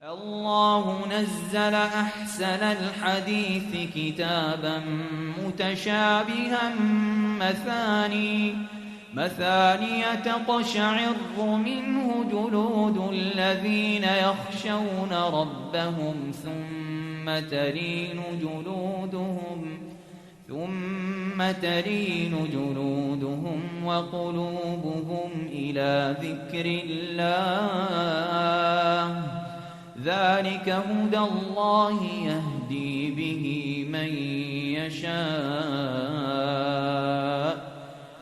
الله نزل أحسن الحديث كتابا متشابها مثاني تقشعر منه جلود الذين يخشون ربهم ثم تلين جلودهم وقلوبهم إلى ذكر الله ذلك هدى الله يهدي به من يشاء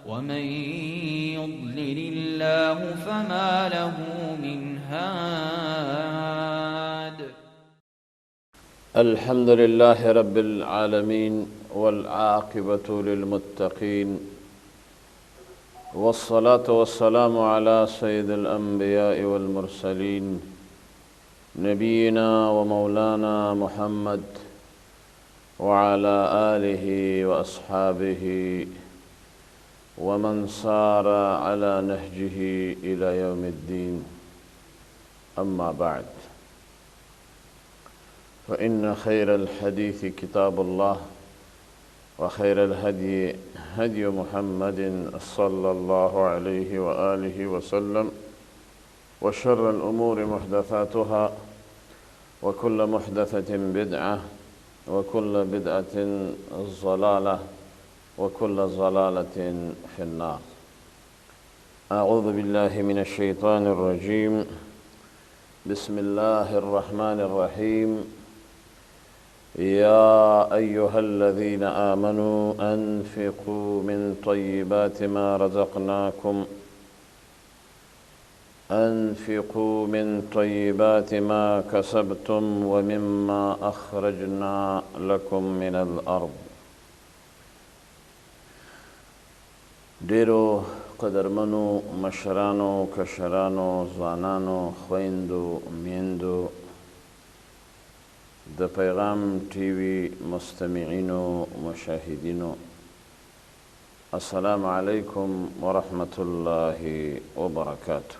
ومن يضلل الله فما له من هاد. الحمد لله رب العالمين والعاقبة للمتقين والصلاة والسلام على سيد الأنبياء والمرسلين نبينا ومولانا محمد وعلى آله وأصحابه ومن سار على نهجه إلى يوم الدين. أما بعد، فإن خير الحديث كتاب الله وخير الهدي هدي محمد صلى الله عليه وآله وسلم وشر الأمور محدثاتها وكل محدثة بدعة وكل بدعة ضلالة وكل ضلالة في النار. أعوذ بالله من الشيطان الرجيم. بسم الله الرحمن الرحيم. يا أيها الذين آمنوا أنفقوا من طيبات ما كسبتم ومما أخرجنا لكم من الأرض. ډیرو قدرمنو مشرانو، کشرانو، ځوانانو، خویندو، میندو، د پیغام ټي وي مستمعینو، مشاهدینو، السلام علیکم ورحمة الله وبرکاته.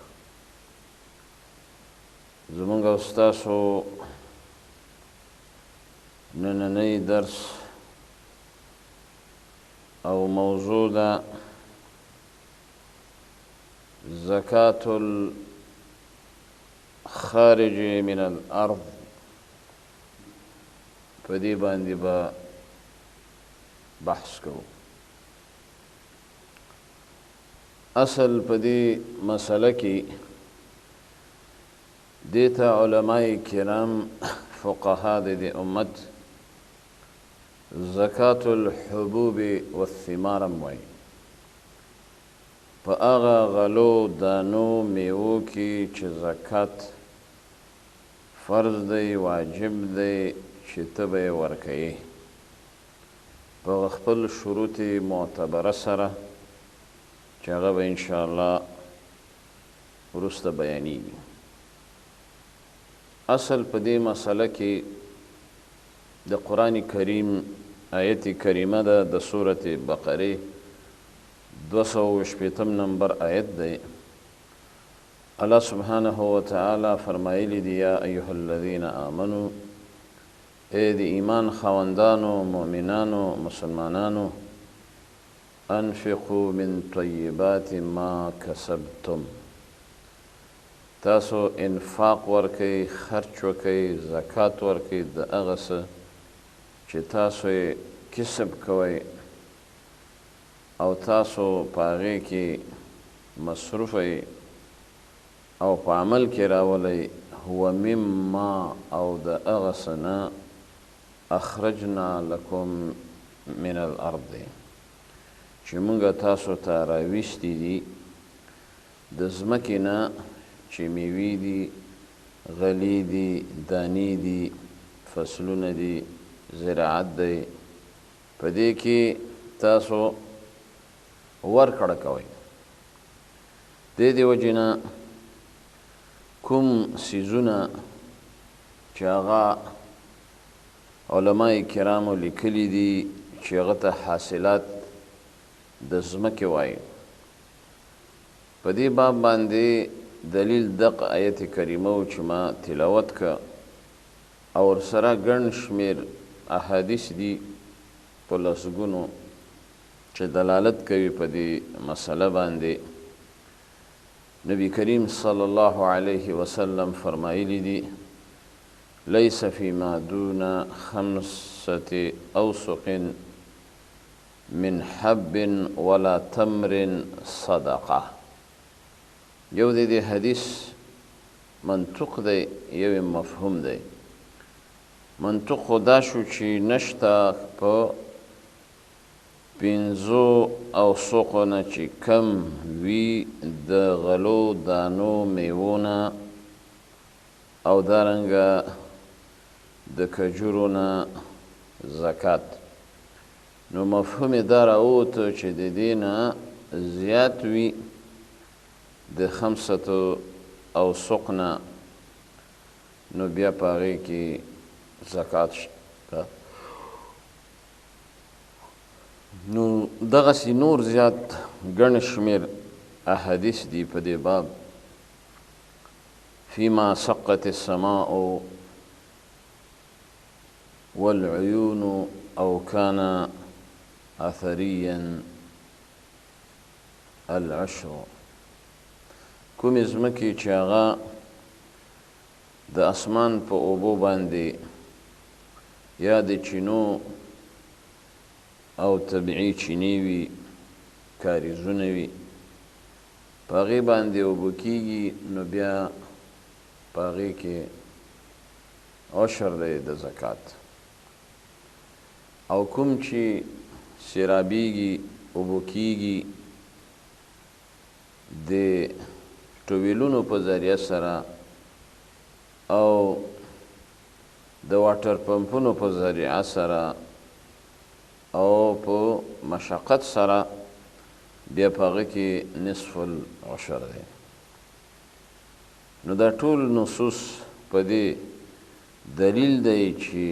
زمونږ او ستاسو نننی درس او موضوع ده زکاة الخارج من الارض. په دې باندې به بحث کوو. اصل په دې مسله کې دیتا علماء کرام فقها د امت زکاة الحبوب والثمار موي. په هغه غلو، دانو، میوو کې چې زکات فرض دی، واجب دی، چې ته به یې ورکوې په خپل شروط معتبره سره چې هغه به انشاءالله وروسته بیانیږي. اصل په دې مسله کې د قرآن کریم آیت کریمه ده د سورة بقره 280 نمبر آیت دی. الله سبحانه وتعالی فرمایلی دی: یا ایها الذین آمنوا، اے د ایمان خاوندانو، مؤمنانو، مسلمانانو، انفقوا من طیبات ما کسبتم، تاسو انفاق ورکئ، خرچ وکئ، زکات ورکئ د هغه څه چې تاسو یې کسب کوئ او تاسو په هغې کې مصروفئ او په عمل کې راولئ. هو مما، او د هغه څه نه اخرجنا لکم من الارض، چې موږ تاسو ته راویستي دي د ځمکې نه، چې میوې دي، غلې دي، دانې دي، فصلونه دي، زراعت دی. په دې کې تاسو ورکړه کوئ. د دې وجې نه کوم څیزونه چې هغه علماء کرامو لیکلي دي چې هغه ته حاصلات د ځمکې وایي، په دې باب باندې دلیل دغه آیت کریمه و چې ما تلاوت که او ورسره ګڼ شمېر احادیث دي په لسګونو چې دلالت کوي په دې مسله باندې. نبی کریم صلی الله علیه وسلم فرمایلی دي لیس فیما دون 5 اوسق من حب ولا تمر صدقه. یو د دې حدیث منطق دی، یو مفهوم دی. منطق خو دا شو چې نشته په 5 اوسقو نه چې کم وي د غلو دانو میوونه او دارنګه د کجورو نه زکات. نو مفهوم دا راووته چې د دې نه زیات وي د 5 اوسق نه، نو بیا په هغې کې زکات شته. نو دغسې نور زیات ګڼ شمېر احادیث دي په دې باب. فیما سقت السماء والعیون او کان اثریا العشر. کومې ځمکې چې هغه د اسمان په اوبو باندې یا د چینو او طبیعي چینې وي، کاریزونه وي، په هغې باندې اوبه کېږي، نو بیا په هغې کې عشر دی د زکات. او کوم چې سیرابیږي، اوبه کېږي د ټویلونو په ذریعه سره او د واټر پمپونو په ذریعه سره او په مشقت سره، بیا په هغه کې نصف العشر دی. نو دا ټول نصوص په دې دلیل دی چې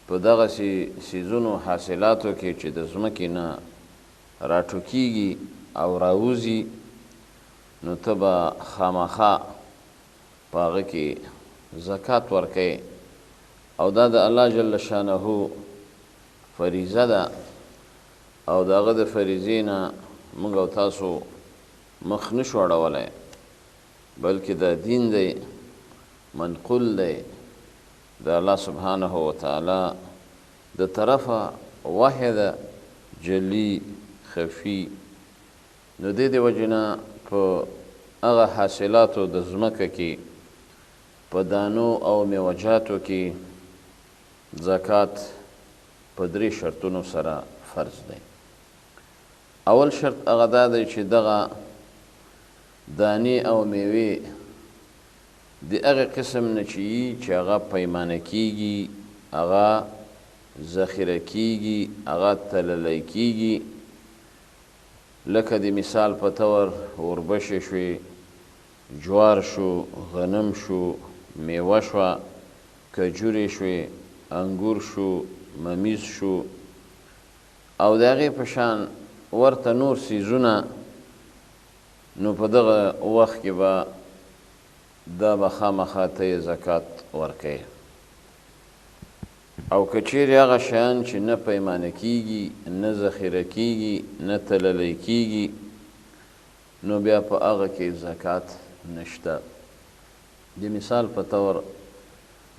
په دغسې څیزونو حاصلاتو کې چې د ځمکې نه راټوکېږي او راوځي، نو ته به خامخا په هغه کې زکات ورکوې. او دا د الله جل شانه فریضه ده، او د هغه د فریضې نه موږ او تاسو مخ نشو اړولی، بلکې دا دین دی، منقول دی د الله سبحانه وتعالی د طرفه، وحی ده جلی خفي. نو د دې وجې نه په هغه حاصلاتو د ځمکه کې په دانو او میوجاتو کې زکات په 3 شرطونو سره فرض دی. اول شرط هغه دا دی چې دغه دانې او میوې د هغه قسم نه چې هغه پیمانه کېږي، هغه ذخیره کېږي، هغه تللی کېږي. لکه د مثال په طور وربشې شوې، جوار شو، غنم شو، میوه شوه، کجورې شوې، انګور شو، ممیز شو، او د هغې په شان ورته نور څیزونه. نو په دغه وخت کې به دا به خامخا ته زکات ورکوې. او که چیرې هغه شیان چې نه پیمانه کېږي، نه ذخیره کېږي، نه تللی کېږي، نو بیا په هغه کې زکات نشته. د مثال په طور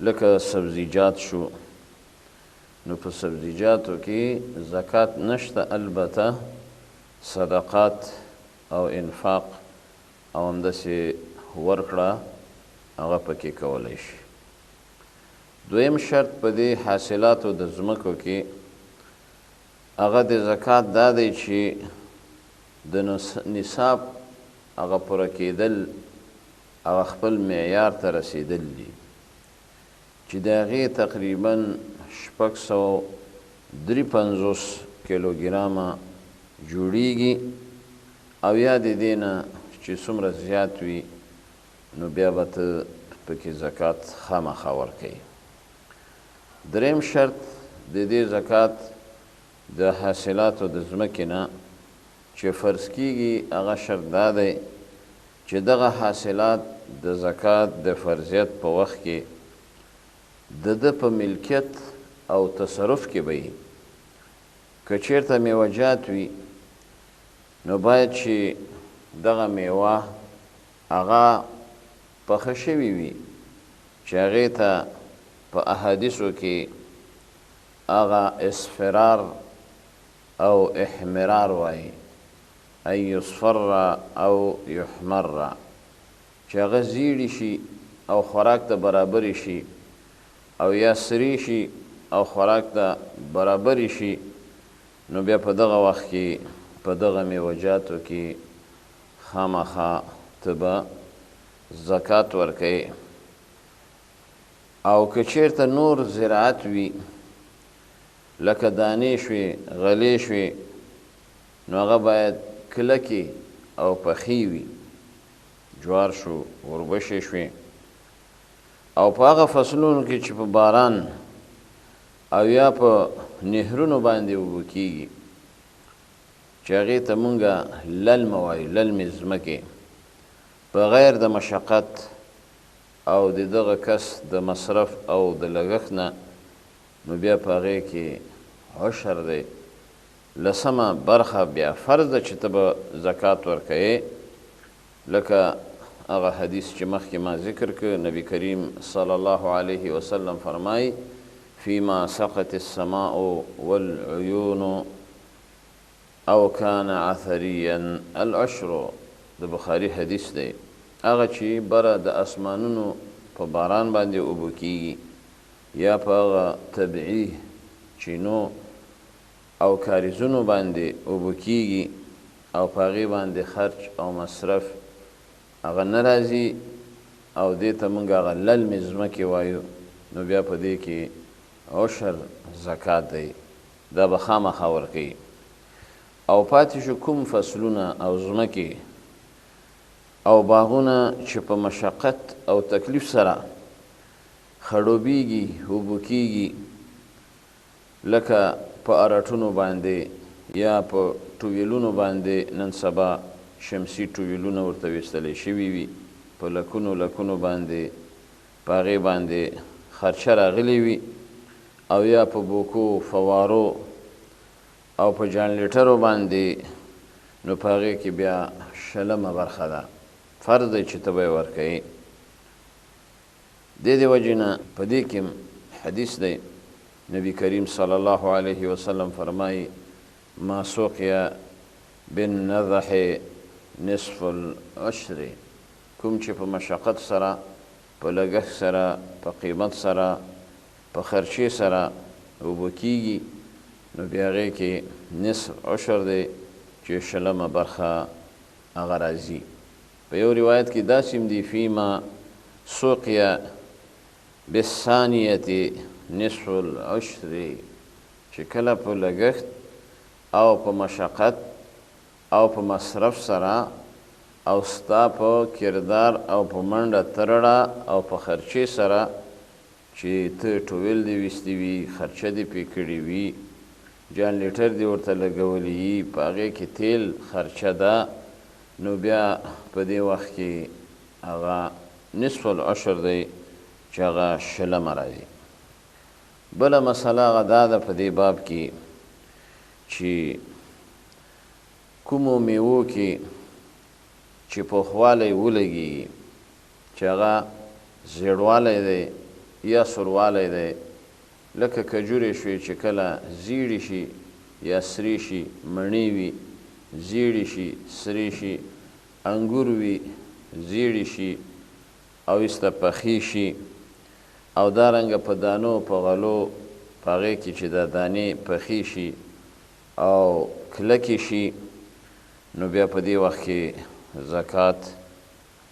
لکه سبزیجات شو، نو په سبزیجاتو کې زکات نشته، البته صدقات او انفاق او همداسې ورکړه هغه پکې کولی شي. دویم شرط په دې حاصلاتو د ځمکو کې هغه د زکات دا دی چې د نصاب هغه پوره کېدل، هغه خپل معیار ته رسېدل دي، چې د هغې تقریبا 653 کیلوګرامه جوړیږي. او یا د دې نه چې څومره زیات وي، نو بیا به ته پکې زکات خامخا ورکوې. دریم شرط د دې زکات د حاصلاتو د ځمکې نه چې فرض کېږي، هغه شرط دا دی چې دغه حاصلات د زکات د فرضیت په وخت کې د په ملکیت او تصرف کې به وي. که چېرته میوه‌جات وي نو باید چې دغه میوه هغه پخه شوې وي چې هغې ته په احادیثو کې هغه اصفرار او احمرار وایي، ای یصفر او یحمر، چې هغه زیړی شي او خوراک ته برابر شي، او یا سری شي او خوراک ته برابر شي. نو بیا په دغه وخت کې په دغه میوه‌جاتو کې خامخا ته به زکات ورکوې. او که چېرته نور زراعت وي لکه دانې شوې، غلې شوې، نو هغه باید کلکې او پخې وي. جوار شو، وربشې شوې، او په هغه فصلونو کې چې په باران او یا په نهرونو باندې اوبه کېږي چې هغې ته مونږ للمه وایو، للمې ځمکې، بغیر د مشقت او د دغه کس د مصرف او د لګښت نه، نو بیا په هغې کې عشر دی، 10مه برخه بیا فرض ده چې ته به زکات ورکوې. لکه هغه حدیث چې مخکې ما ذکر کړ، نبی کریم صلی الله علیه وسلم فرمایي فیما سقط السماء والعیون او کان عثریا العشر، د بخاري حدیث دی. هغه چې بره د اسمانونو په باران باندې اوبه کېږي یا په هغه طبیعي چینو او کاریزونو باندې اوبه کېږي او په هغې باندې خرچ او مصرف هغه نه راځي او دې ته موږ هغه للمې ځمکې وایو، نو بیا په دې کې عشر زکات دی، دا به خامخا ورکوي. او پاتې شو کوم فصلونه او ځمکې او باغونه چې په مشقت او تکلیف سره خړوبېږي، اوبه کېږي، لکه په ارټونو باندې یا په ټویلونو باندې نن سبا شمسي ټویلونه ورته ویستلی شوي وي، په لکونو لکونو باندې په هغې باندې خرچه راغلی وي، او یا په بوکو، فوارو او په جانلیټرو باندې، نو په هغې کې بیا 20مه برخه ده، فرض دی چې ته به یې ورکوې. دې وجې نه په دې کې حدیث دی، نبی کریم صلی الله علیه وسلم فرمایي ما سقیا بالنضح نصف العشر، کوم چې په مشقت سره، په لګښت سره، په قیمت سره، په خرچې سره اوبه کېږي، نو بیا هغې کې نصف عشر دی چې 20مه برخه هغه راځي. په یو روایت کې داسې هم دي فیما سقیا بالثانیة نصف العشر، چې کله په لګښت او په مشقت او په مصرف سره او ستا په کردار او په منډه ترړه او په خرچې سره چې ته ټویل دې ویستي وي، خرچه دې پې کړې وي، جانلیټر دې ورته لګولی وي، په هغې کې تیل خرچه ده، نو بیا په دې وخت کې هغه نصف العشر دی چې هغه 20مه راځي. بله مسله هغه دا ده په دې باب کې چې کومو میوو کې چې پوخوالی ولګېږي، چې هغه زیړوالی دی یا سوروالی دی، لکه کجورې شوې چې کله زیړې شي یا سرې شي، مڼې وي زیړې شي سرې شي، انګور وي زیړې شي او ایسته پخې شي، او دارنګه په دانو په غلو په هغې کې چې دا دانې پخې شي او کلکې شي، نو بیا په دې وخت کې زکات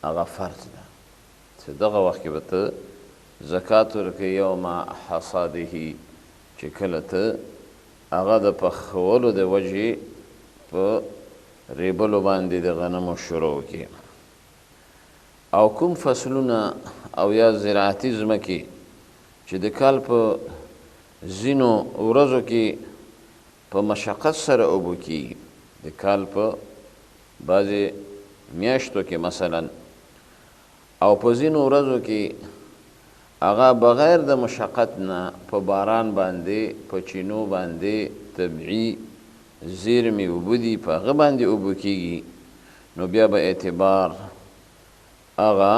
هغه فرض ده چې دغه وخت کې به ته زکات ورکوې یوم حصاده، چې کله ته هغه د پخولو د وجې په ریبلو باندې د غنمو شروع وکړي. او کوم فصلونه او یا زراعتي ځمکې چې د کال په ځینو ورځو کې په مشقت سره اوبه کېږي، د کال په بعضې میاشتو کې مثلا او په ځینو ورځو کې هغه بغیر د مشقت نه په باران باندې په چینو باندې طبیعي زیرمې اوبه دي په هغه باندې اوبه کېږي نو بیا به اعتبار هغه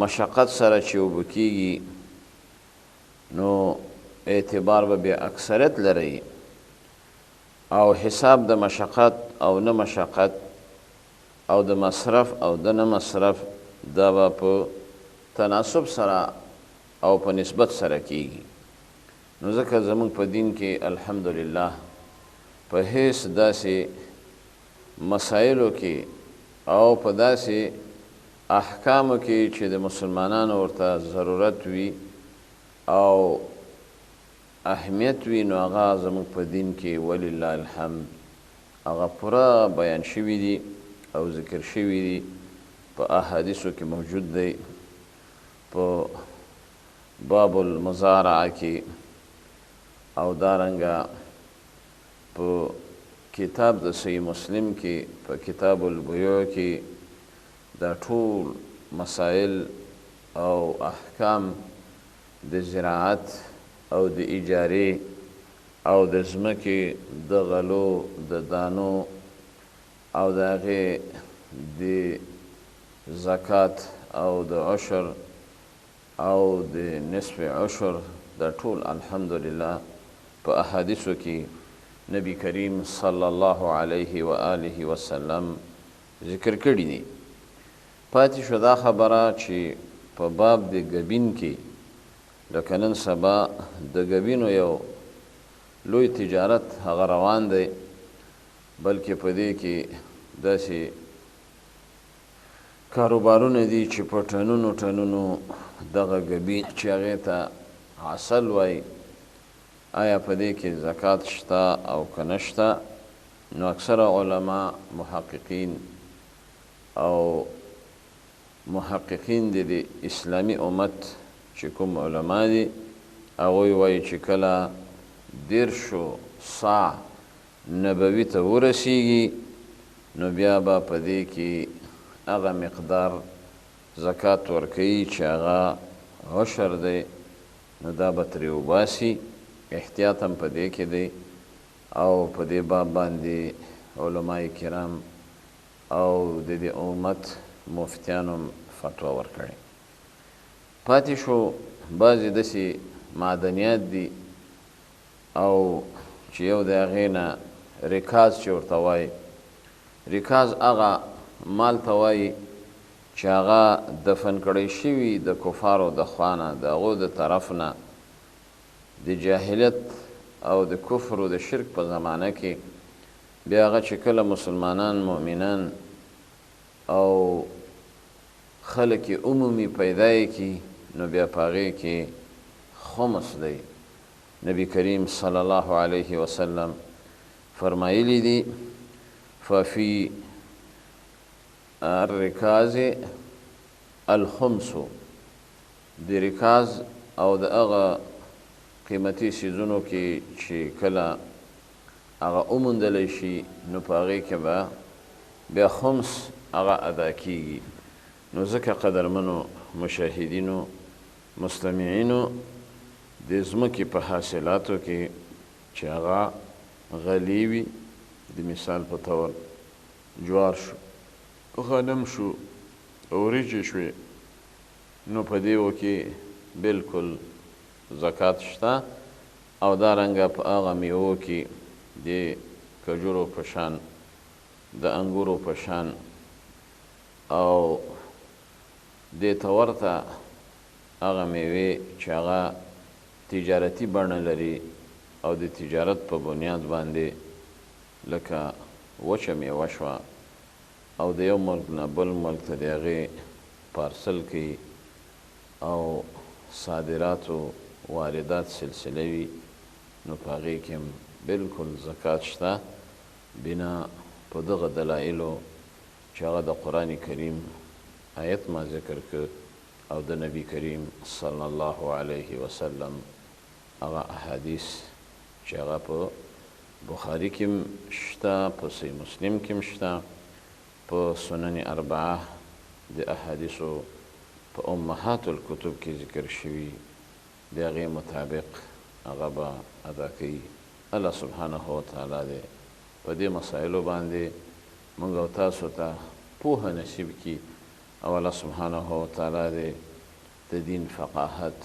مشقت سره چې اوبه کېږي نو اعتبار به بیا اکثریت لري او حساب د مشقت او نه مشقت او د مصرف او د نه مصرف دا به په تناسب سره او په نسبت سره کېږي نو ځکه زموږ په دین کې الحمدلله په هیڅ داسې مسایلو کې او په داسې احکامو کې چې د مسلمانانو ورته ضرورت وي او اهمیت وي نو هغه زموږ په دین کې ولله الحمد هغه پوره بیان شوي دي او ذکر شوي دي په احادیثو کې موجود دی په باب المزارعه کې او دارنګه په کتاب د صحیح مسلم کې په کتاب البیوع کې دا ټول مسائل او احکام د زراعت او د اجارې او د ځمکې د غلو د دانو او د هغې د زکات او د عشر او د نصف عشر دا ټول الحمدلله په احادیثو کې نبی کریم صلی الله علیه و آله وسلم ذکر کړي دي پاتې شو دا خبره چې په باب د ګبین کې لکه نن سبا د ګبینو یو لوی تجارت هغه روان دی بلکې په دې کې داسې کاروبارونه دي چې په ټنونو ټنونو دغه ګبین چې هغې ته حاصل وایي آیا په دې کې زکات شته او که نشته نو اکثره علما محققین او محققین د اسلامی امت چې کوم علما دي هغوی وایي چې کله دیرشو صاع نبوي ته ورسیږي نو بیا به په دې کې هغه مقدار زکات ورکوي چې هغه عشر دی نو دا به ترې وباسي احتیاط هم په دې کې دی او په دې باب باندې علماء کرام او د دې امت مفتیانو فتوا ورکړې پاتې شو بعضې داسې معدنیات دي او چې یو د هغې نه رکاز چې ورته وایي رکاز هغه مال ته وایي چې هغه دفن کړی شوي د کفارو د خوا نه د هغو د طرف نه د جاهلیت او د کفر او د شرک په زمانه کې بیا هغه چې کله مسلمانان مؤمنان او خلک عمومي پیدا کی نو بیا په هغې کې خمس دی نبی کریم صلی الله علیه وسلم فرمایلی دي ففي الرکاز الخمس د رکاز او د هغه قیمتي څیزونو کې چې کله هغه وموندلی شي نو په هغې کې به بیا خمس هغه ادا کیږي نو ځکه قدرمنو مشاهدینو مستمعینو د ځمکې په حاصلاتو کې چې هغه غلې وي د مثال په طور جوار شو غنم شو وریجې شوې نو په دیو کې بالکل زکات شته او دارنګه په هغه میوو کې د کجورو په شان د انګورو په شان او دې ته ورته هغه میوې چې هغه تجارتي بڼه لري او د تجارت په بنیاد باندې لکه وچه میوه شوه او د یو ملک نه بل ملک ته د هغې پارسل کوي او صادراتو واردات سلسله وي نو په هغې کې هم بلکل زکات شته بنا په دغه دلایلو چې هغه د قرآن کریم آیت ما ذکر کړ او د نبی کریم صلی الله علیه وسلم هغه احادیث چې هغه په بخاري کې هم شته په صحیح مسلم کې هم شته په سنن اربعه د احادیثو په امهات الکتب کې ذکر شوي د هغې مطابق هغه به ادا کوي. الله سبحانه وتعالی دې په دې مسایلو باندې موږ او تاسو ته پوهه نصیب کړي او الله سبحانه وتعالی دې د دین فقاهت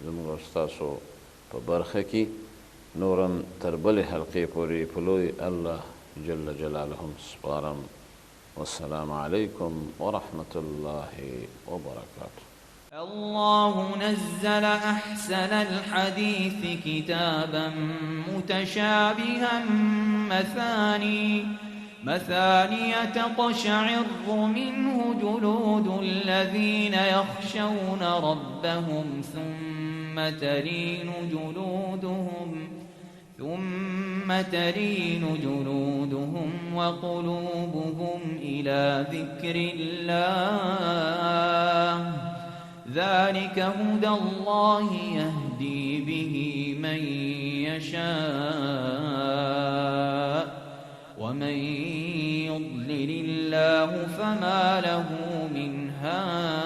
زموږ او ستاسو په برخه کې نورم تر بلې حلقې پورې په لوی الله جل جلاله سپارم. والسلام عليكم ورحمة الله وبركاته. الله نزل أحسن الحديث كتابا متشابها مثانية تقشعر منه جلود الذين يخشون ربهم ثم تلين جلودهم وقلوبهم إلى ذكر الله ذلك هدى الله يهدي به من يشاء ومن يضلل الله فما له من هاد